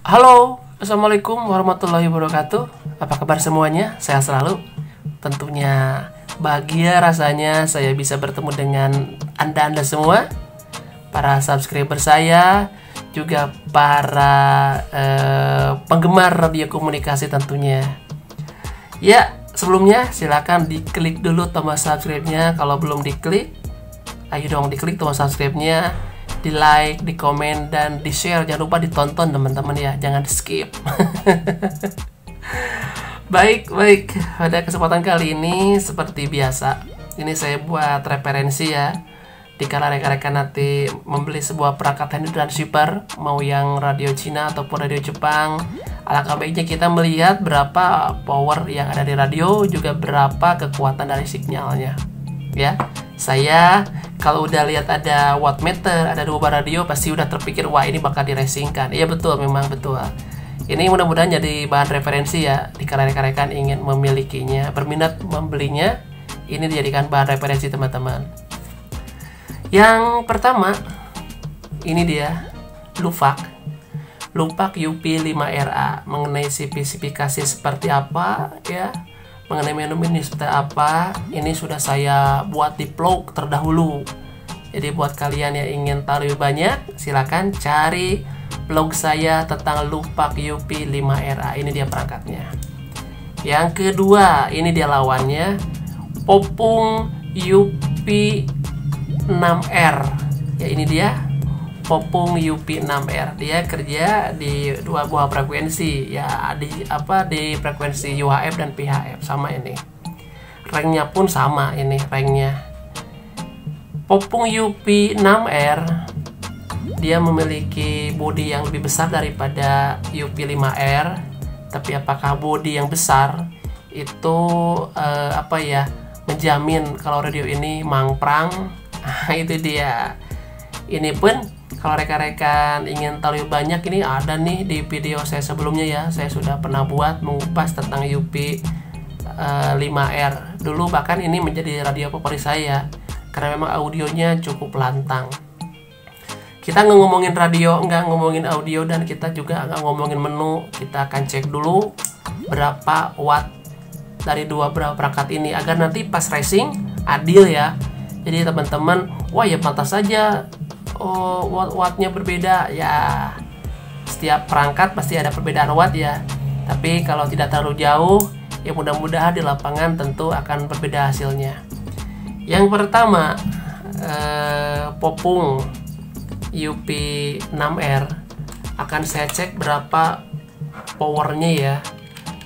Halo, Assalamualaikum warahmatullahi wabarakatuh. Apa kabar semuanya? Sehat selalu. Tentunya bahagia rasanya saya bisa bertemu dengan Anda semua, para subscriber saya, juga para penggemar radio komunikasi tentunya. Ya, sebelumnya silakan diklik dulu tombol subscribe-nya. Kalau belum diklik, ayo dong diklik tombol subscribe-nya, di like, di komen, dan di share. Jangan lupa ditonton teman-teman ya, jangan di skip. Baik, pada kesempatan kali ini seperti biasa, ini saya buat referensi ya. Dikala rekan-rekan nanti membeli sebuah perangkat hand transceiver, mau yang radio Cina ataupun radio Jepang, alangkah baiknya kita melihat berapa power yang ada di radio, juga berapa kekuatan dari sinyalnya. Ya, saya kalau udah lihat ada wattmeter, ada dua bar radio, pasti udah terpikir wah ini bakal diracingkan. Iya betul, memang betul. Ini mudah-mudahan jadi bahan referensi ya, dikala rekan-rekan ingin memilikinya, berminat membelinya, ini dijadikan bahan referensi teman-teman. Yang pertama, ini dia Lufac UP5RA. Mengenai spesifikasi seperti apa ya, mengenai menu ini seperti apa, ini sudah saya buat di vlog terdahulu. Jadi buat kalian yang ingin tahu lebih banyak, silakan cari vlog saya tentang Lufac UP5RA. Ini dia perangkatnya. Yang kedua, ini dia lawannya, Popung UP6R. Ya, ini dia Popung UP6R. Dia kerja di dua buah frekuensi ya, di frekuensi UHF dan PHF sama ini. Ranknya pun sama ini ranknya. Popung UP6R dia memiliki bodi yang lebih besar daripada UP5R. Tapi apakah bodi yang besar itu menjamin kalau radio ini mangprang? Itu dia. Ini pun kalau rekan-rekan ingin tahu lebih banyak, ini ada nih di video saya sebelumnya ya. Saya sudah pernah buat mengupas tentang UP5R. Dulu bahkan ini menjadi radio favorit saya karena memang audionya cukup lantang. Kita nggak ngomongin radio, nggak ngomongin audio, dan kita juga nggak ngomongin menu. Kita akan cek dulu berapa watt dari dua perangkat ini agar nanti pas racing adil ya. Jadi teman-teman, wah ya pantas saja wattnya berbeda ya. Setiap perangkat pasti ada perbedaan watt ya. Tapi kalau tidak terlalu jauh, ya mudah-mudahan di lapangan tentu akan berbeda hasilnya. Yang pertama, Popung UP6R akan saya cek berapa powernya ya,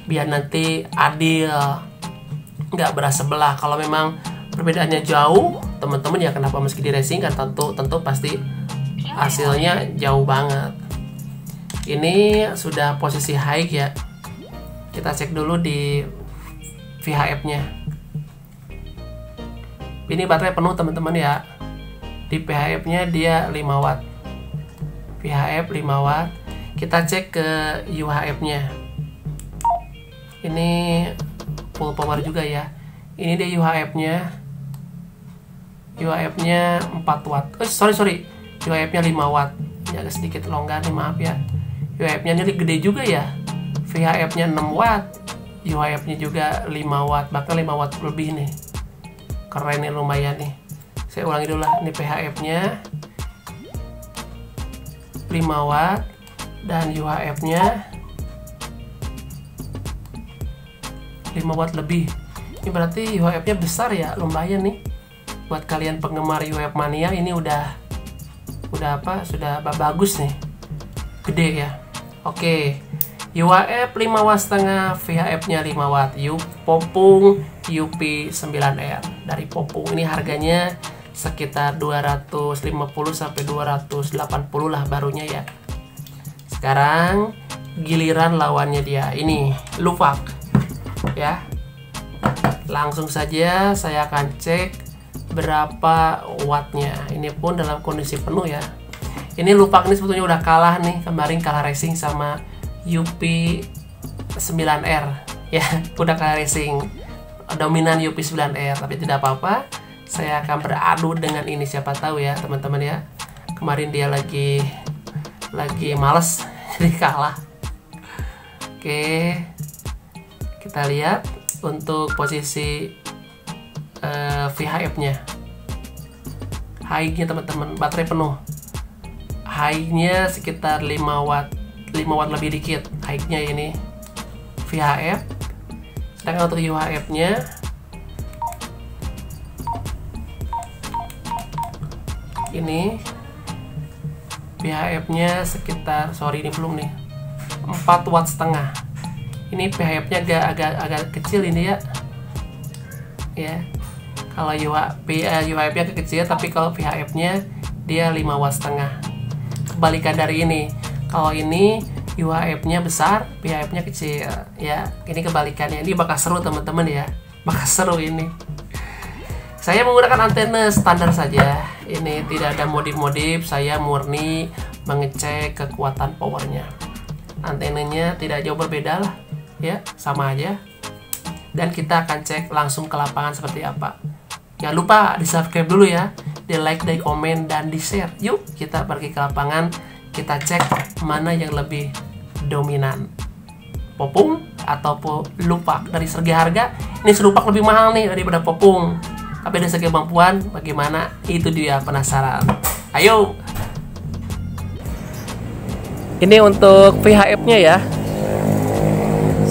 biar nanti adil, nggak berasa belah. Kalau memang perbedaannya jauh, teman-teman ya kenapa meski di racing kan tentu pasti hasilnya jauh banget. Ini sudah posisi high ya. Kita cek dulu di VHF-nya. Ini baterai penuh teman-teman ya. Di VHF-nya dia 5 watt. VHF 5 watt. Kita cek ke UHF-nya. Ini full power juga ya. Ini dia UHF-nya. UHF-nya 4 watt. Sorry. UHF-nya 5 watt. Ini agak sedikit longgar nih, maaf ya. UHF-nya ini gede juga ya. VHF-nya 6 watt. UHF-nya juga 5 watt. Bahkan 5 watt lebih nih. Keren nih, lumayan nih. Saya ulangi dulu lah. Ini VHF-nya 5 watt. Dan UHF-nya 5 watt lebih. Ini berarti UHF-nya besar ya, lumayan nih. Buat kalian penggemar UHF mania, ini udah bagus nih, gede ya. Oke, UHF 5 watt setengah, VHF-nya 5 watt. Popung UP9R dari Popung. Ini harganya sekitar 250 sampai 280 lah barunya ya. Sekarang giliran lawannya dia, ini Lufac ya. Langsung saja saya akan cek berapa wattnya. Ini pun dalam kondisi penuh ya. Ini Lufac ini sebetulnya udah kalah nih, kemarin kalah racing sama UP9R ya. Udah kalah racing, dominan UP9R. Tapi tidak apa-apa, saya akan beradu dengan ini, siapa tahu ya teman-teman ya. Kemarin dia lagi males jadi kalah. Oke, kita lihat untuk posisi VHF-nya. High-nya teman-teman, baterai penuh. High-nya sekitar 5 watt lebih dikit. High-nya ini VHF. Sedangkan untuk UHF-nya ini VHF-nya sekitar, sorry ini belum nih, 4 watt setengah. Ini VHF-nya agak kecil ini ya. Ya. Kalau UHF-nya agak kecil, tapi kalau VHF-nya dia 5 watt setengah. Kebalikan dari ini. Kalau ini UHF-nya besar, VHF-nya kecil. Ya, ini kebalikannya. Ini bakal seru teman-teman ya. Bakal seru ini. Saya menggunakan antena standar saja. Ini tidak ada modif-modif. Saya murni mengecek kekuatan powernya. Antenanya tidak jauh berbeda lah, ya, sama aja. Dan kita akan cek langsung ke lapangan seperti apa. Jangan lupa di subscribe dulu ya, di like, di komen, dan di share. Yuk kita pergi ke lapangan, kita cek mana yang lebih dominan, popung atau lupak. Dari segi harga, ini selupak lebih mahal nih daripada popung. Tapi dari segi kemampuan, bagaimana? Itu dia, penasaran. Ayo! Ini untuk VHF-nya ya.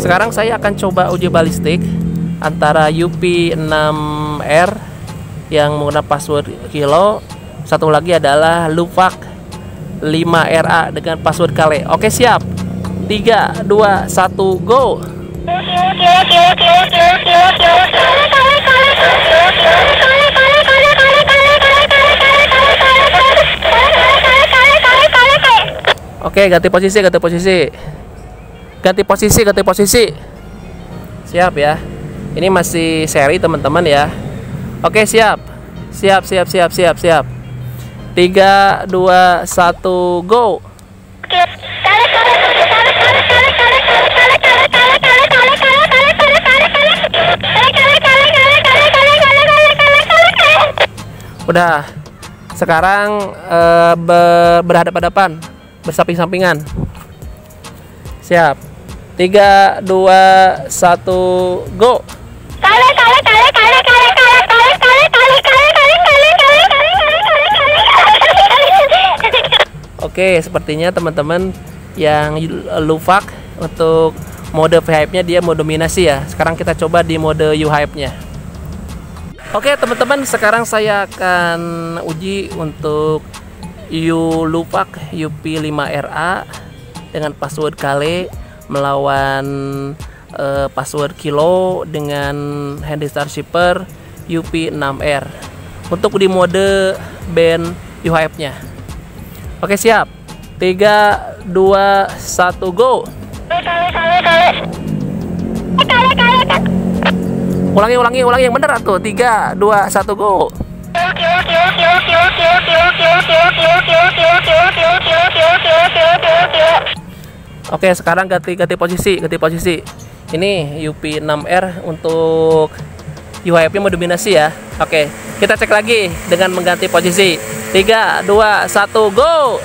Sekarang saya akan coba uji balistik antara UP6R yang menggunakan password kilo. Satu lagi adalah Lupak 5RA dengan password kale. Oke, siap. 3, 2, 1, go! Oke, ganti posisi. Siap ya. Ini masih seri teman-teman ya. Oke, siap. 3, 2, 1, go. Udah. Sekarang berhadapan-hadapan, bersamping-sampingan. Siap. 3, 2, 1, go. Oke, sepertinya teman-teman yang Lupak untuk mode VHF-nya dia mode dominasi ya. Sekarang kita coba di mode UHF-nya. Oke teman-teman, sekarang saya akan uji untuk Lupak UP5RA dengan password kale melawan password kilo dengan handy star shipper UP6R untuk di mode band UHF-nya. Oke, siap. 3, 2, 1, go. Ulangi yang bener tuh. 3, 2, 1, go. Oke, sekarang ganti posisi. Ini UP6R untuk UHF-nya mau dominasi ya. Oke, kita cek lagi dengan mengganti posisi. 3, 2, 1, go.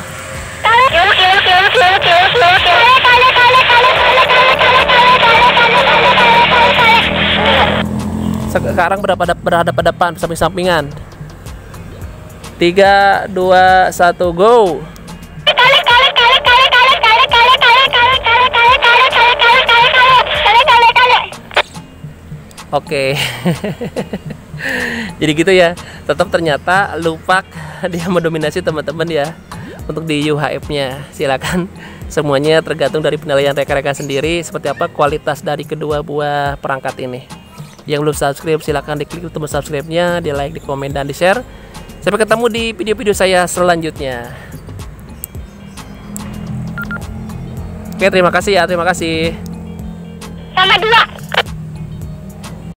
Sekarang berhadapan samping-sampingan. 3, 2, 1, go. Oke. Jadi gitu ya. Tetap ternyata Lupak dia mendominasi teman-teman ya. Untuk di UHF-nya silakan, semuanya tergantung dari penilaian rekan-rekan sendiri seperti apa kualitas dari kedua buah perangkat ini. Yang belum subscribe silahkan diklik tombol subscribe-nya, di like, di komen, dan di share. Sampai ketemu di video-video saya selanjutnya. Oke, terima kasih ya, terima kasih. Sama 2.